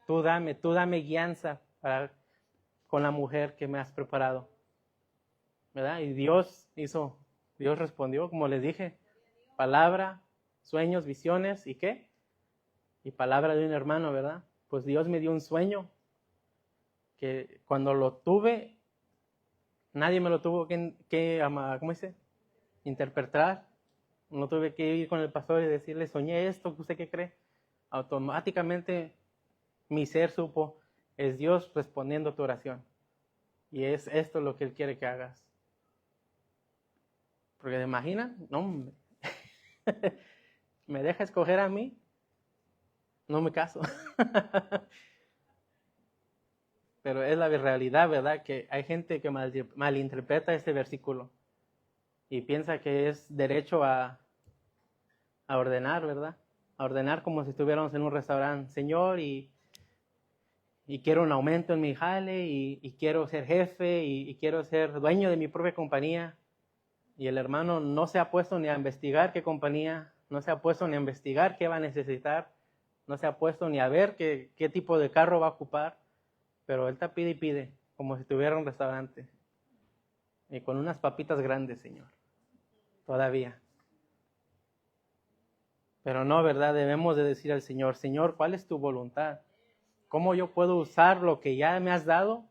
Tú dame guianza con la mujer que me has preparado. ¿Verdad? Y Dios respondió, como les dije, palabra, sueños, visiones, ¿y qué? Y palabra de un hermano, ¿verdad? Pues Dios me dio un sueño que cuando lo tuve, nadie me lo tuvo ¿cómo dice? Interpretar. No tuve que ir con el pastor y decirle, soñé esto, ¿usted qué cree? Automáticamente mi ser supo, es Dios respondiendo tu oración. Y es esto lo que Él quiere que hagas. Porque ¿te imaginan? No, me deja escoger a mí, no me caso. Pero es la realidad, ¿verdad? Que hay gente que malinterpreta este versículo y piensa que es derecho a ordenar, ¿verdad? A ordenar como si estuviéramos en un restaurante. Señor, y quiero un aumento en mi jale, y quiero ser jefe, y quiero ser dueño de mi propia compañía. Y el hermano no se ha puesto ni a investigar qué compañía, no se ha puesto ni a investigar qué va a necesitar, no se ha puesto ni a ver qué tipo de carro va a ocupar, pero él está pide y pide, como si tuviera un restaurante. Y con unas papitas grandes, Señor, todavía. Pero no, ¿verdad? Debemos de decir al Señor, Señor, ¿cuál es tu voluntad? ¿Cómo yo puedo usar lo que ya me has dado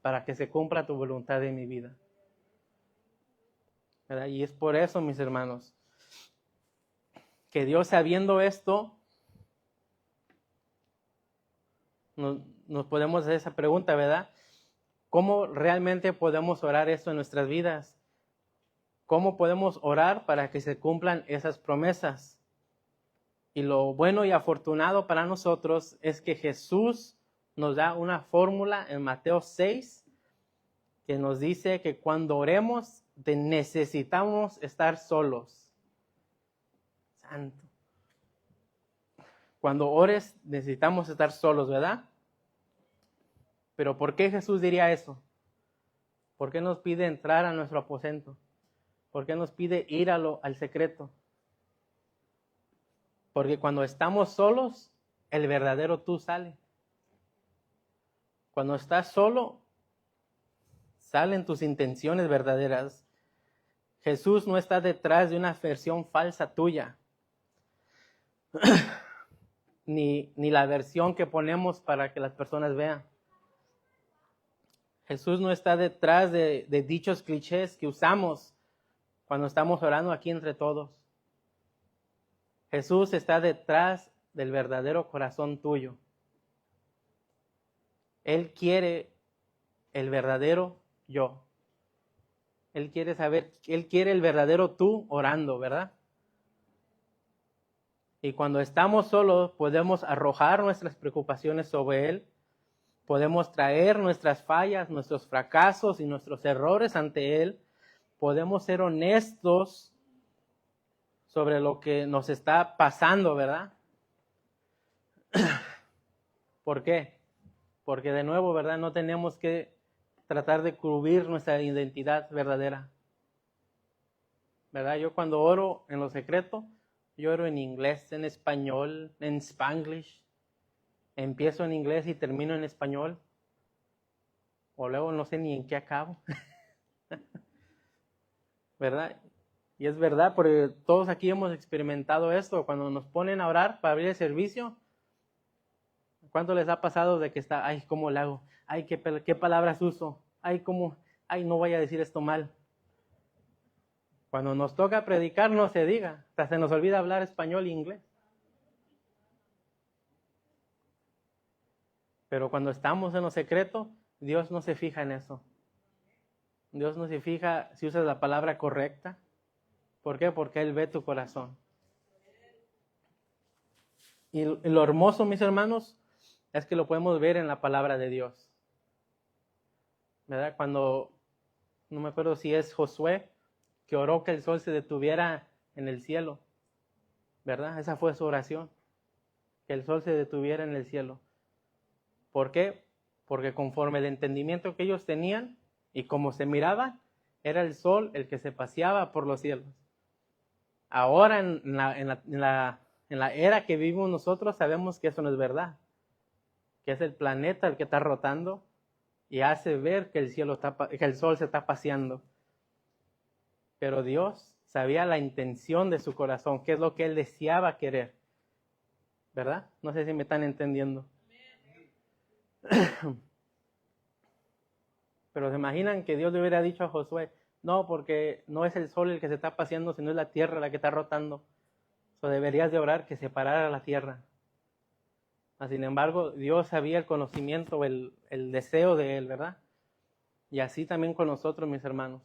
para que se cumpla tu voluntad en mi vida? ¿Verdad? Y es por eso, mis hermanos, que Dios, sabiendo esto, nos podemos hacer esa pregunta, ¿verdad? ¿Cómo realmente podemos orar esto en nuestras vidas? ¿Cómo podemos orar para que se cumplan esas promesas? Y lo bueno y afortunado para nosotros es que Jesús nos da una fórmula en Mateo 6 que nos dice que cuando oremos necesitamos estar solos. Santo. Cuando ores necesitamos estar solos, ¿verdad? Pero ¿por qué Jesús diría eso? ¿Por qué nos pide entrar a nuestro aposento? ¿Por qué nos pide ir al secreto? Porque cuando estamos solos, el verdadero tú sale. Cuando estás solo, salen tus intenciones verdaderas. Jesús no está detrás de una versión falsa tuya, ni la versión que ponemos para que las personas vean. Jesús no está detrás de dichos clichés que usamos cuando estamos orando aquí entre todos. Jesús está detrás del verdadero corazón tuyo. Él quiere el verdadero yo. Él quiere saber, Él quiere el verdadero tú orando, ¿verdad? Y cuando estamos solos, podemos arrojar nuestras preocupaciones sobre Él. Podemos traer nuestras fallas, nuestros fracasos y nuestros errores ante Él. Podemos ser honestos sobre lo que nos está pasando, ¿verdad? ¿Por qué? Porque de nuevo, ¿verdad? No tenemos que tratar de cubrir nuestra identidad verdadera. ¿Verdad? Yo cuando oro en lo secreto, yo oro en inglés, en español, en Spanglish. Empiezo en inglés y termino en español. O luego no sé ni en qué acabo. ¿Verdad? Y es verdad, porque todos aquí hemos experimentado esto. Cuando nos ponen a orar para abrir el servicio, ¿cuánto les ha pasado de que está, ay, cómo le hago? Ay, qué palabras uso? Ay, no voy a decir esto mal. Cuando nos toca predicar, no se diga. Hasta se nos olvida hablar español e inglés. Pero cuando estamos en lo secreto, Dios no se fija en eso. Dios no se fija si usas la palabra correcta. ¿Por qué? Porque Él ve tu corazón. Y lo hermoso, mis hermanos, es que lo podemos ver en la palabra de Dios. ¿Verdad? Cuando, no me acuerdo si es Josué, que oró que el sol se detuviera en el cielo. ¿Verdad? Esa fue su oración. Que el sol se detuviera en el cielo. ¿Por qué? Porque conforme el entendimiento que ellos tenían y como se miraba, era el sol el que se paseaba por los cielos. Ahora en la era que vivimos nosotros sabemos que eso no es verdad. Que es el planeta el que está rotando y hace ver que el sol se está paseando. Pero Dios sabía la intención de su corazón, qué es lo que Él deseaba querer. ¿verdad? No sé si me están entendiendo. Pero se imaginan que Dios le hubiera dicho a Josué, no, porque no es el sol el que se está paseando, sino es la tierra la que está rotando. O deberías de orar que se parara la tierra. Sin embargo, Dios sabía el conocimiento, el deseo de Él, ¿verdad? Y así también con nosotros, mis hermanos.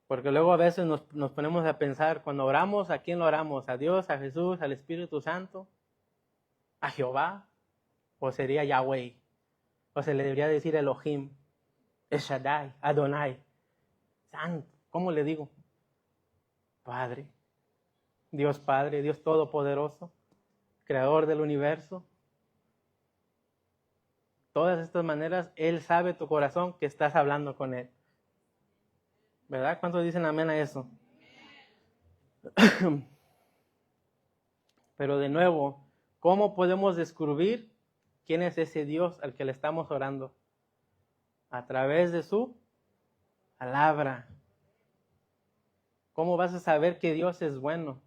Porque luego a veces nos ponemos a pensar, cuando oramos, ¿a quién lo oramos? ¿A Dios, a Jesús, al Espíritu Santo? ¿A Jehová? ¿O sería Yahweh? ¿O se le debería decir Elohim? El Shaddai, Adonai, Santo, ¿cómo le digo? Padre, Dios Todopoderoso, Creador del universo. Todas estas maneras, Él sabe tu corazón que estás hablando con Él. ¿Verdad? ¿Cuántos dicen amén a eso? Pero de nuevo, ¿cómo podemos descubrir quién es ese Dios al que le estamos orando? A través de su palabra. ¿Cómo vas a saber que Dios es bueno?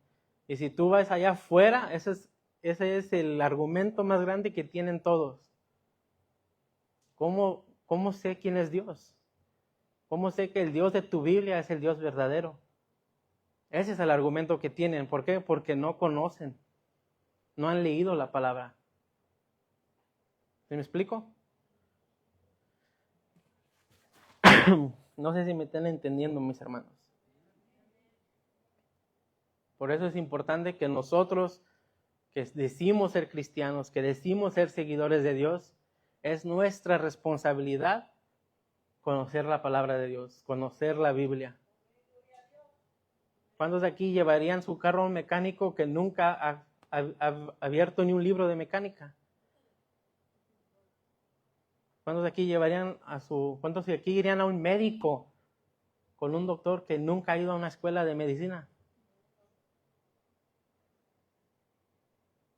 Y si tú vas allá afuera, ese es el argumento más grande que tienen todos. ¿Cómo sé quién es Dios? ¿Cómo sé que el Dios de tu Biblia es el Dios verdadero? Ese es el argumento que tienen. ¿Por qué? Porque no conocen. No han leído la palabra. ¿Sí me explico? No sé si me están entendiendo, mis hermanos. Por eso es importante que nosotros, que decimos ser cristianos, que decimos ser seguidores de Dios, es nuestra responsabilidad conocer la palabra de Dios, conocer la Biblia. ¿Cuántos de aquí llevarían su carro a un mecánico que nunca ha abierto ni un libro de mecánica? ¿Cuántos de aquí cuántos de aquí irían a un médico con un doctor que nunca ha ido a una escuela de medicina?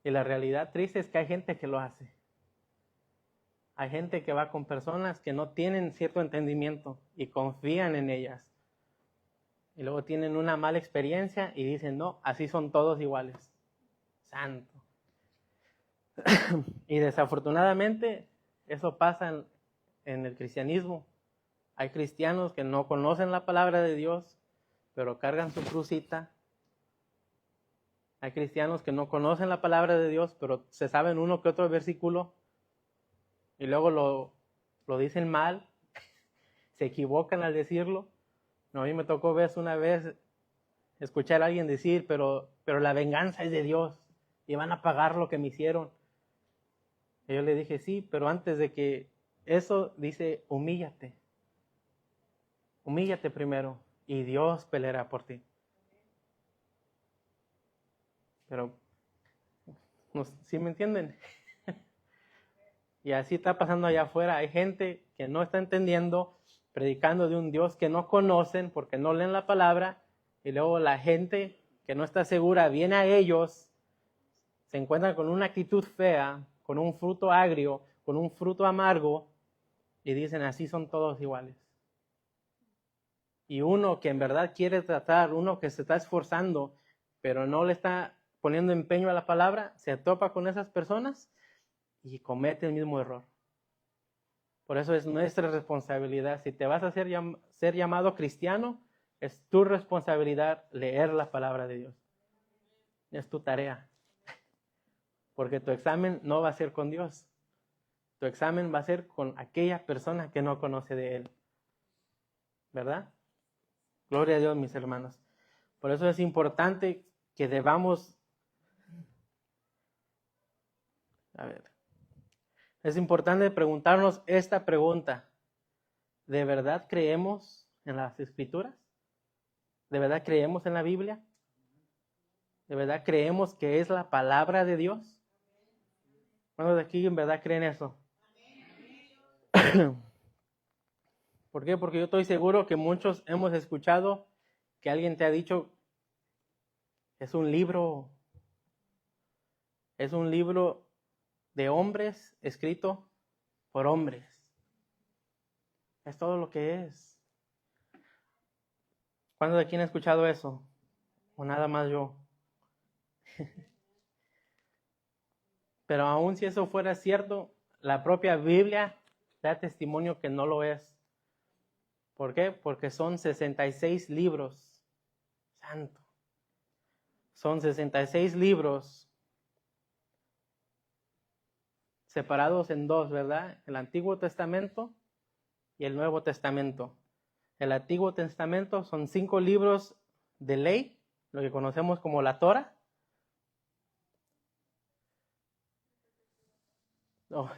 Y la realidad triste es que hay gente que lo hace. Hay gente que va con personas que no tienen cierto entendimiento y confían en ellas. Y luego tienen una mala experiencia y dicen, no, así son todos iguales. Santo. Y desafortunadamente eso pasa en el cristianismo. Hay cristianos que no conocen la palabra de Dios, pero cargan su crucita. Hay cristianos que no conocen la palabra de Dios, pero se saben uno que otro versículo y luego lo dicen mal, se equivocan al decirlo. No, a mí me tocó una vez escuchar a alguien decir, pero la venganza es de Dios y van a pagar lo que me hicieron. Y yo le dije, sí, pero antes de que eso dice, humíllate. Humíllate primero y Dios peleará por ti. Pero, ¿sí me entienden? Y así está pasando allá afuera. Hay gente que no está entendiendo, predicando de un Dios que no conocen porque no leen la palabra. Y luego la gente que no está segura viene a ellos, se encuentran con una actitud fea, con un fruto agrio, con un fruto amargo, y dicen, así son todos iguales. Y uno que en verdad quiere tratar, uno que se está esforzando, pero no le está poniendo empeño a la palabra, se topa con esas personas y comete el mismo error. Por eso es nuestra responsabilidad. Si te vas a ser llamado cristiano, es tu responsabilidad leer la palabra de Dios. Es tu tarea. Porque tu examen no va a ser con Dios. Tu examen va a ser con aquella persona que no conoce de Él. ¿Verdad? Gloria a Dios, mis hermanos. Por eso es importante que debamos... Es importante preguntarnos esta pregunta. ¿De verdad creemos en las Escrituras? ¿De verdad creemos en la Biblia? ¿De verdad creemos que es la palabra de Dios? ¿Cuántos de aquí en verdad creen eso? ¿Por qué? Porque yo estoy seguro que muchos hemos escuchado que alguien te ha dicho, es un libro de hombres escrito por hombres. Es todo lo que es. ¿Cuántos de aquí han escuchado eso? ¿O nada más yo? Pero aun si eso fuera cierto, la propia Biblia da testimonio que no lo es. ¿Por qué? Porque son 66 libros. Santo. Son 66 libros separados en dos, ¿verdad? El Antiguo Testamento y el Nuevo Testamento. El Antiguo Testamento son 5 libros de ley, lo que conocemos como la Torah. Oh.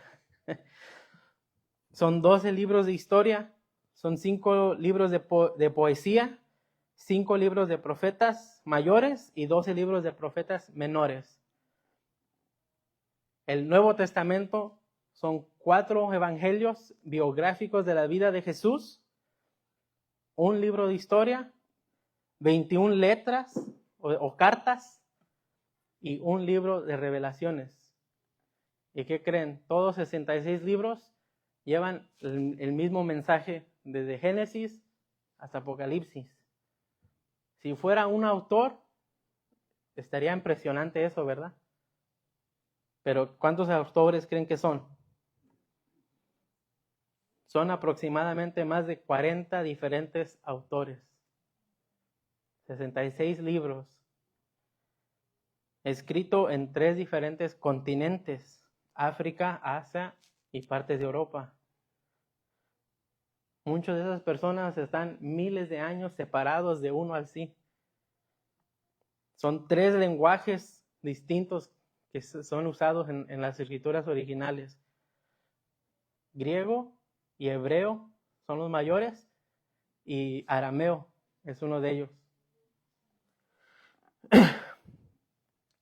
Son 12 libros de historia, son 5 libros de poesía, 5 libros de profetas mayores y 12 libros de profetas menores. El Nuevo Testamento son 4 evangelios biográficos de la vida de Jesús, un libro de historia, 21 letras o cartas y un libro de revelaciones. ¿Y qué creen? Todos 66 libros llevan el mismo mensaje desde Génesis hasta Apocalipsis. Si fuera un autor, estaría impresionante eso, ¿verdad? Pero ¿cuántos autores creen que son? Son aproximadamente más de 40 diferentes autores. 66 libros. Escrito en 3 diferentes continentes. África, Asia y partes de Europa. Muchas de esas personas están miles de años separados de uno al sí. Son 3 lenguajes distintos que son usados en las escrituras originales. Griego y hebreo son los mayores y arameo es uno de ellos.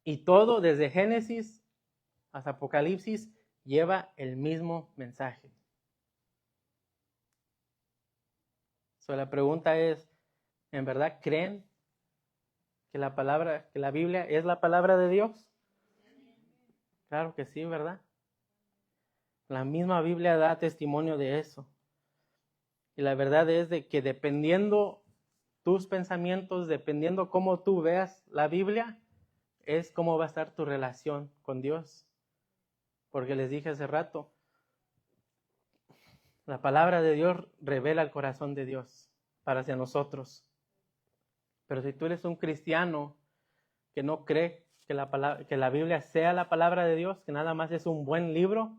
Y todo desde Génesis hasta Apocalipsis lleva el mismo mensaje. La pregunta es, ¿en verdad creen que la Biblia es la palabra de Dios? Claro que sí, ¿verdad? La misma Biblia da testimonio de eso. Y la verdad es de que dependiendo tus pensamientos, dependiendo cómo tú veas la Biblia, es cómo va a estar tu relación con Dios. Porque les dije hace rato, la palabra de Dios revela el corazón de Dios para hacia nosotros. Pero si tú eres un cristiano que no cree que la Biblia sea la palabra de Dios, que nada más es un buen libro,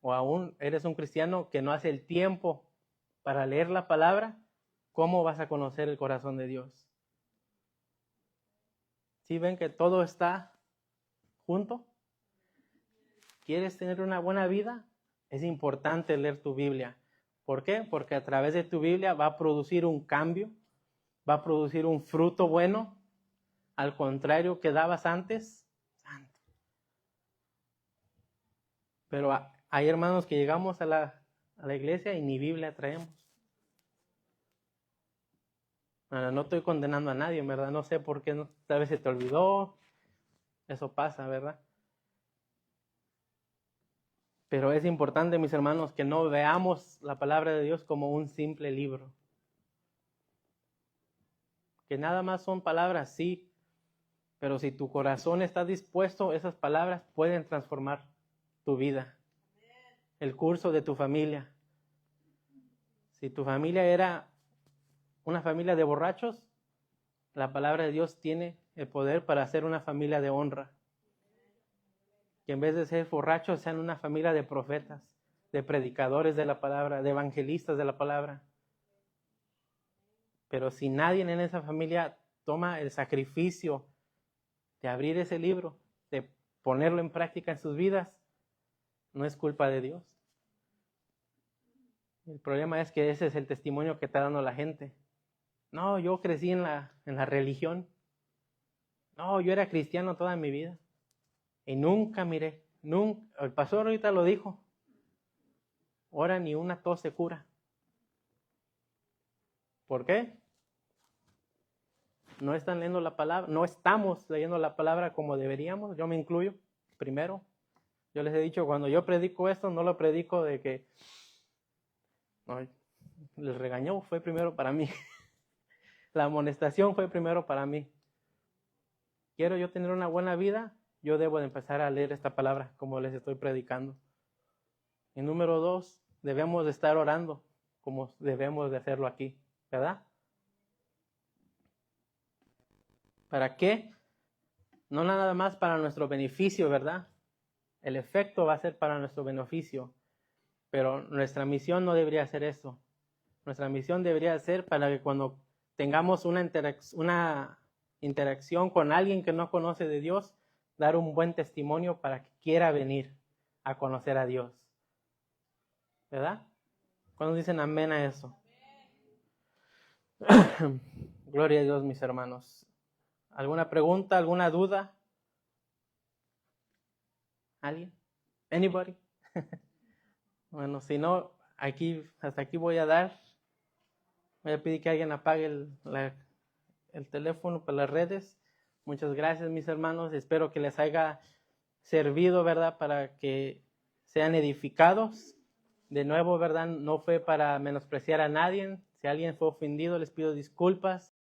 o aún eres un cristiano que no hace el tiempo para leer la palabra, ¿cómo vas a conocer el corazón de Dios? ¿Sí ven que todo está junto? ¿Quieres tener una buena vida? Es importante leer tu Biblia. ¿Por qué? Porque a través de tu Biblia va a producir un cambio, va a producir un fruto bueno, al contrario que dabas antes. Santo. Pero hay hermanos que llegamos a la iglesia y ni Biblia traemos. Bueno, no estoy condenando a nadie, ¿verdad? No sé por qué, tal vez se te olvidó. Eso pasa, ¿verdad? Pero es importante, mis hermanos, que no veamos la palabra de Dios como un simple libro. Que nada más son palabras, sí, pero si tu corazón está dispuesto, esas palabras pueden transformar tu vida, el curso de tu familia. Si tu familia era una familia de borrachos, la palabra de Dios tiene el poder para hacer una familia de honra. Que en vez de ser borrachos sean una familia de profetas, de predicadores de la palabra, de evangelistas de la palabra. Pero si nadie en esa familia toma el sacrificio de abrir ese libro, de ponerlo en práctica en sus vidas, no es culpa de Dios. El problema es que ese es el testimonio que está dando la gente. No, yo crecí en la religión. No, yo era cristiano toda mi vida. Y nunca miré, el pastor ahorita lo dijo, ahora ni una tos se cura. ¿Por qué? No están leyendo la palabra, no estamos leyendo la palabra como deberíamos, yo me incluyo primero. Yo les he dicho, cuando yo predico esto, no lo predico de que no, les regañó, fue primero para mí. La amonestación fue primero para mí. Quiero yo tener una buena vida, yo debo de empezar a leer esta palabra como les estoy predicando. Y número 2, debemos de estar orando como debemos de hacerlo aquí, ¿verdad? ¿Para qué? No nada más para nuestro beneficio, ¿verdad? El efecto va a ser para nuestro beneficio, pero nuestra misión no debería ser eso. Nuestra misión debería ser para que cuando tengamos una interacción con alguien que no conoce de Dios, dar un buen testimonio para que quiera venir a conocer a Dios. ¿Verdad? ¿Cuándo dicen amén a eso? Gloria a Dios, mis hermanos. ¿Alguna pregunta, alguna duda? ¿Alguien? Anybody? Bueno, si no, hasta aquí voy a dar. Voy a pedir que alguien apague el teléfono para las redes. Muchas gracias, mis hermanos. Espero que les haya servido, ¿verdad? Para que sean edificados. De nuevo, ¿verdad? No fue para menospreciar a nadie. Si alguien fue ofendido, les pido disculpas.